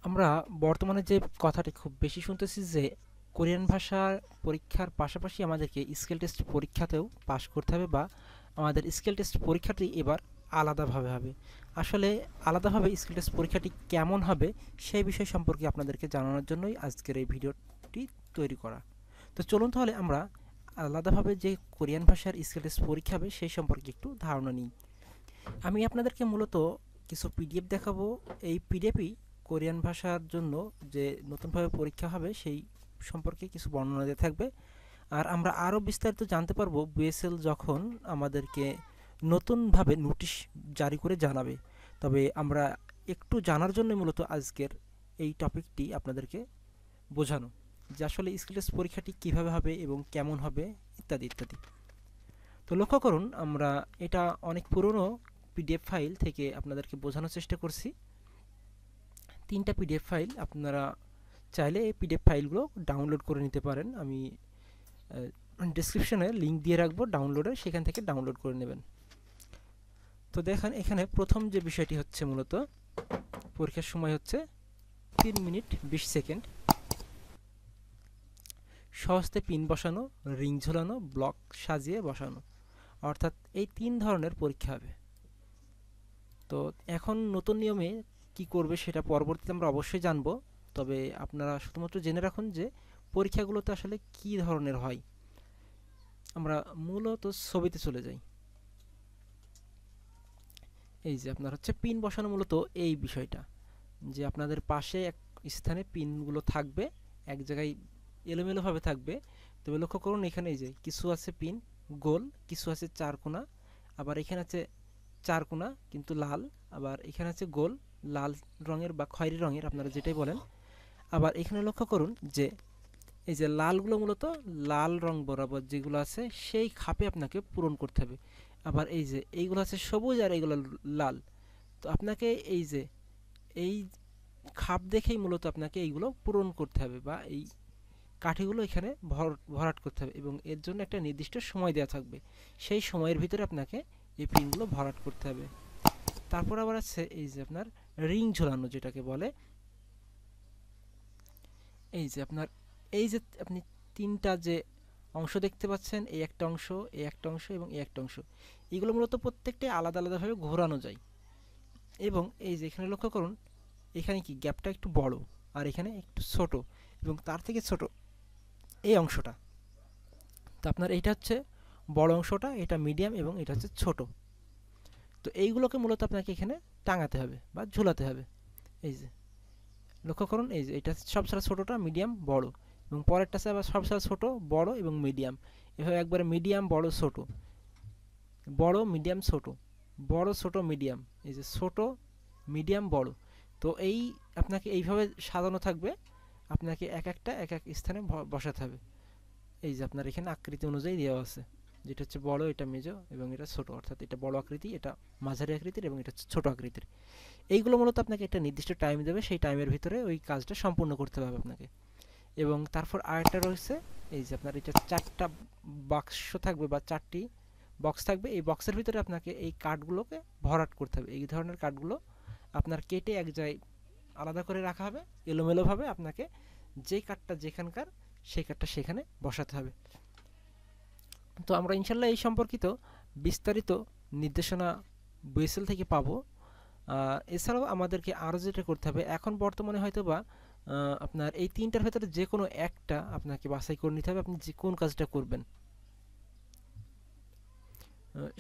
আমরা বর্তমানে যে কথাটি খুব বেশি শুনতেছি যে কোরিয়ান ভাষার পরীক্ষার পাশাপাশি আমাদেরকে স্কিল টেস্ট পরীক্ষাতেও পাশ করতে হবে বা আমাদের স্কিল টেস্ট পরীক্ষাটি এবার আলাদাভাবে হবে। আসলে আলাদাভাবে স্কিল টেস্ট পরীক্ষাটি কেমন হবে সেই বিষয় সম্পর্কে আপনাদেরকে জানানোর জন্যই আজকের এই ভিডিওটি তৈরি করা। তো চলুন তাহলে আমরা আলাদাভাবে যে কোরিয়ান ভাষার স্কিল টেস্ট পরীক্ষা হবে সেই সম্পর্কে একটু ধারণা নিই। আমি আপনাদেরকে মূলত কিছু পিডিএফ দেখাবো। এই পিডিএফই কোরিয়ান ভাষার জন্য যে নতুনভাবে পরীক্ষা হবে সেই সম্পর্কে কিছু বর্ণনা দিয়ে থাকবে। আর আমরা আরও বিস্তারিত জানতে পারবো বিএসএল যখন আমাদেরকে নতুনভাবে নোটিশ জারি করে জানাবে। তবে আমরা একটু জানার জন্য মূলত আজকের এই টপিকটি আপনাদেরকে বোঝানো যে আসলে স্কিল টেস্ট পরীক্ষাটি কীভাবে হবে এবং কেমন হবে ইত্যাদি ইত্যাদি। তো লক্ষ্য করুন, আমরা এটা অনেক পুরনো পিডিএফ ফাইল থেকে আপনাদেরকে বোঝানোর চেষ্টা করছি। 3টা পিডিএফ ফাইল, আপনারা চাইলে এই পিডিএফ ফাইলগুলো ডাউনলোড করে নিতে পারেন। আমি ডেসক্রিপশনে লিঙ্ক দিয়ে রাখবো ডাউনলোডের, সেখান থেকে ডাউনলোড করে নেবেন। তো দেখেন এখানে প্রথম যে বিষয়টি হচ্ছে মূলত পরীক্ষার সময় হচ্ছে 3 মিনিট 20 সেকেন্ড, সহজতে পিন বসানো, রিং ঝোলানো, ব্লক সাজিয়ে বসানো, অর্থাৎ এই 3 ধরনের পরীক্ষা হবে। তো এখন নতুন নিয়মে কি করবে সেটা পরবর্তীতে আমরা অবশ্যই জানব। তবে আপনারা শুধুমাত্র জেনে রাখুন যে পরীক্ষাগুলোতে আসলে কি ধরনের হয়। আমরা মূলত ছবিতে চলে যাই। এই যে আপনার হচ্ছে পিন বসানো, মূলত এই বিষয়টা যে আপনাদের পাশে এক স্থানে পিনগুলো থাকবে, এক জায়গায় এলোমেলোভাবে থাকবে। তবে লক্ষ্য করুন এখানে এই যে কিছু আছে পিন গোল, কিছু আছে চারকোনা, আবার এখানে আছে চারকোনা কিন্তু লাল, আবার এখানে আছে গোল লাল রঙের বা খয়েরি রঙের, আপনারা যেটাই বলেন। আবার এখানে লক্ষ্য করুন যে এই যে লালগুলো মূলত লাল রং বরাবর যেগুলো আছে সেই খাপে আপনাকে পূরণ করতে হবে। আবার এই যে এইগুলো আছে সবুজ আর এইগুলো লাল, তো আপনাকে এই যে এই খাপ দেখেই মূলত আপনাকে এইগুলো পূরণ করতে হবে বা এই কাঠিগুলো এখানে ভরাট করতে হবে এবং এর জন্য একটা নির্দিষ্ট সময় দেওয়া থাকবে। সেই সময়ের ভিতরে আপনাকে এই পিনগুলো ভরাট করতে হবে। তারপর আবার আছে এই যে আপনার রিং ঝোলানো যেটাকে বলে। এই যে আপনার এই যে আপনি 3টা যে অংশ দেখতে পাচ্ছেন, এই একটা অংশ, এই একটা অংশ এবং এই একটা অংশ, এগুলো মূলত প্রত্যেকটাই আলাদা আলাদাভাবে ঘোরানো যায়। এবং এই যে এখানে লক্ষ্য করুন, এখানে কি গ্যাপটা একটু বড় আর এখানে একটু ছোট এবং তার থেকে ছোট এই অংশটা। তো আপনার এইটা হচ্ছে বড় অংশটা, এটা মিডিয়াম এবং এটা হচ্ছে ছোট। তো এইগুলোকে মূলত আপনাকে এখানে টাঙাতে হবে বা ঝুলাতে হবে। এই যে লক্ষ্য করুন, এই যে এটা সবচেয়ে ছোটটা, মিডিয়াম, বড়, এবং পরেরটা আছে আবার সবচেয়ে ছোট, বড় এবং মিডিয়াম। এভাবে একবারে মিডিয়াম, বড়, ছোট, বড়, মিডিয়াম, ছোট, বড়, ছোট, মিডিয়াম, এই যে ছোট, মিডিয়াম, বড়। তো এই আপনাকে এইভাবে সাজানো থাকবে, আপনাকে এক একটা এক এক স্থানে বসাতে হবে। এই যে আপনার এখানে আকৃতি অনুযায়ী দেওয়া আছে, যেটা হচ্ছে বড়, এটা মেজো এবং এটা ছোট, অর্থাৎ এটা বড় আকৃতি, এটা মাঝারি আকৃতির এবং এটা হচ্ছে ছোট আকৃতির। এইগুলো মূলত আপনাকে একটা নির্দিষ্ট টাইম দেবে, সেই টাইমের ভিতরে ওই কাজটা সম্পূর্ণ করতে হবে আপনাকে। এবং তারপর আরেকটা রয়েছে, এই যে আপনার এটা 4টা বাক্স থাকবে বা 4টি বক্স থাকবে। এই বক্সের ভিতরে আপনাকে এই কার্ডগুলোকে ভরাট করতে হবে। এই ধরনের কার্ডগুলো আপনার কেটে এক জায়গায় আলাদা করে রাখা হবে, এলোমেলোভাবে আপনাকে যেই কার্ডটা যেখানকার সেই কার্ডটা সেখানে বসাতে হবে। তো আমরা ইনশাল্লাহ এই সম্পর্কিত বিস্তারিত নির্দেশনা বিএসএল থেকে পাবো। এছাড়াও আমাদেরকে আরও যেটা করতে হবে, এখন বর্তমানে হয়তো বা আপনার এই 3টার ভেতরে যে কোনো একটা আপনাকে বাছাই করে নিতে হবে, আপনি যে কোন কাজটা করবেন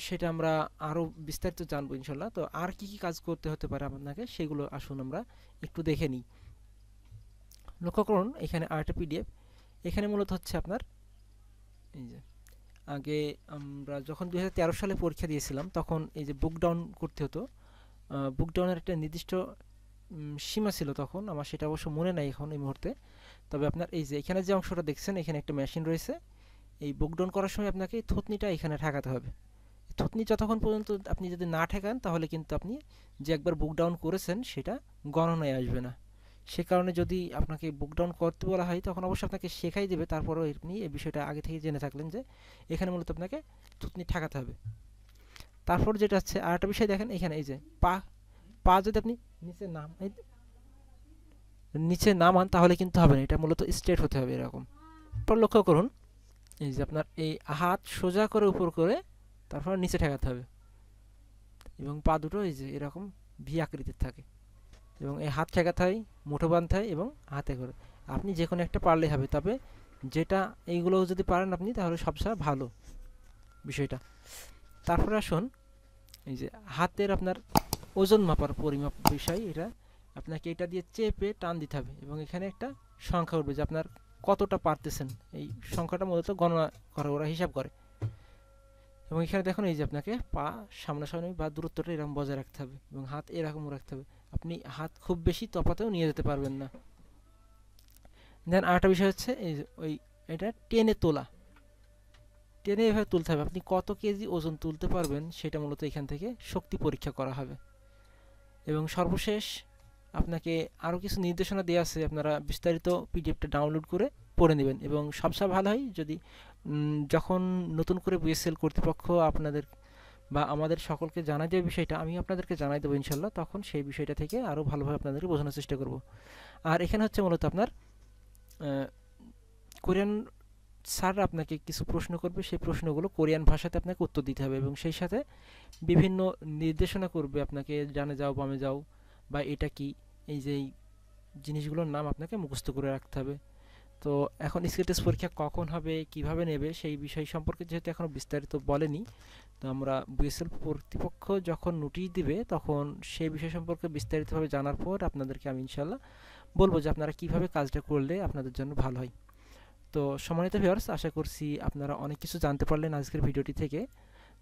সেটা আমরা আরও বিস্তারিত জানবো ইনশাল্লাহ। তো আর কি কি কাজ করতে হতে পারে আপনাকে, সেগুলো আসুন আমরা একটু দেখে নিই। লক্ষ্য করুন এখানে আরেকটা পিডিএফ, এখানে মূলত হচ্ছে আপনার এই যে আগে আমরা যখন 2013 সালে পরীক্ষা দিয়েছিলাম তখন এই যে বুক ডাউন করতে হতো। বুক ডাউনের একটা নির্দিষ্ট সীমা ছিল তখন, আমার সেটা অবশ্য মনে নাই এখন এই মুহূর্তে। তবে আপনার এই যে এখানে যে অংশটা দেখছেন, এখানে একটা মেশিন রয়েছে। এই বুক ডাউন করার সময় আপনাকে থুতনিটা এখানে ঠেকাতে হবে। থুতনি যতক্ষণ পর্যন্ত আপনি যদি না ঠেকান তাহলে কিন্তু আপনি যে একবার বুক ডাউন করেছেন সেটা গণনায় আসবে না। সে কারণে যদি আপনাকে বুক ডাউন করতে বলা হয় তখন অবশ্যই আপনাকে শেখাই দেবে, তারপরেও আপনি এই বিষয়টা আগে থেকে জেনে থাকলেন যে এখানে মূলত আপনাকে থুতনি ঠেকাতে হবে। তারপর যেটা হচ্ছে আরেকটা বিষয় দেখেন, এখানে এই যে পা পা যদি আপনি নিচে নাম নিচে নামান তাহলে কিন্তু হবে না, এটা মূলত স্ট্রেট হতে হবে এরকম। তারপর লক্ষ্য করুন এই যে আপনার এই হাত সোজা করে উপর করে তারপর নিচে ঠেকাতে হবে এবং পা দুটো এই যে এরকম ভি আকৃতির থাকে এবং এই হাত ঠেকাতে হয়, মুঠো বাঁধতে হয় এবং হাতে করে। আপনি যে কোনো একটা পারলেই হবে, তবে যেটা এইগুলো যদি পারেন আপনি তাহলে সবচেয়ে ভালো বিষয়টা। তারপরে আসুন এই যে হাতের আপনার ওজন মাপার পরিমাপ বিষয়, এটা আপনাকে এটা দিয়ে চেপে টান দিতে হবে এবং এখানে একটা সংখ্যা উঠবে যে আপনার কতটা পারতেছেন। এই সংখ্যাটা মূলত গণনা করে, ওরা হিসাব করে। এবং এখানে দেখুন এই যে আপনাকে পা সামনাসামনি বা দূরত্বটা এরকম বজায় রাখতে হবে এবং হাত এরকম রাখতে হবে। আপনি হাত খুব বেশি তফাতেও নিয়ে যেতে পারবেন না। দেন আরেকটা বিষয় হচ্ছে এই যে এটা টেনে তোলা, টেনে এভাবে তুলতে হবে। আপনি কত কেজি ওজন তুলতে পারবেন সেটা মূলত এখান থেকে শক্তি পরীক্ষা করা হবে। এবং সর্বশেষ আপনাকে আরও কিছু নির্দেশনা দেওয়া আছে, আপনারা বিস্তারিত পিডিএফটা ডাউনলোড করে পড়ে নেবেন। এবং সবচেয়ে ভালো হয় যদি যখন নতুন করে বিএসএল কর্তৃপক্ষ আপনাদের বা আমাদের সকলকে জানাই দেবে বিষয়টা, আমি আপনাদেরকে জানাই দেবো ইনশাল্লাহ, তখন সেই বিষয়টা থেকে আরও ভালোভাবে আপনাদেরকে বোঝানোর চেষ্টা করব। আর এখানে হচ্ছে মূলত আপনার কোরিয়ান স্যার আপনাকে কিছু প্রশ্ন করবে, সেই প্রশ্নগুলো কোরিয়ান ভাষাতে আপনাকে উত্তর দিতে হবে এবং সেই সাথে বিভিন্ন নির্দেশনা করবে আপনাকে, ডানে যাও বামে যাও বা এটা কি, এই যে এই জিনিসগুলোর নাম আপনাকে মুখস্থ করে রাখতে হবে। তো এখন স্কিল টেস্ট পরীক্ষা কখন হবে, কিভাবে নেবে, সেই বিষয় সম্পর্কে যেহেতু এখনও বিস্তারিত বলেনি, তো আমরা বিএসএল কর্তৃপক্ষ যখন নোটিশ দিবে তখন সেই বিষয় সম্পর্কে বিস্তারিতভাবে জানার পর আপনাদেরকে আমি ইনশাল্লাহ বলবো যে আপনারা কিভাবে কাজটা করলে আপনাদের জন্য ভালো হয়। তো সম্মানিত ভিউয়ার্স, আশা করছি আপনারা অনেক কিছু জানতে পারলেন আজকের ভিডিওটি থেকে।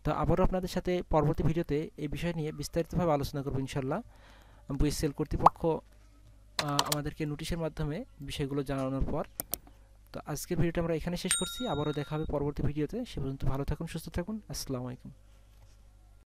তো আবারও আপনাদের সাথে পরবর্তী ভিডিওতে এই বিষয় নিয়ে বিস্তারিতভাবে আলোচনা করবো ইনশাল্লাহ। বিএসএল কর্তৃপক্ষ আমাদেরকে নোটিশের মাধ্যমে বিষয়গুলো জানানোর পর। তো আজকের ভিডিওটা আমরা এখানে শেষ করছি, আবারও দেখা হবে পরবর্তী ভিডিওতে। সে পর্যন্ত ভালো থাকুন, সুস্থ থাকুন, আসসালামু আলাইকুম।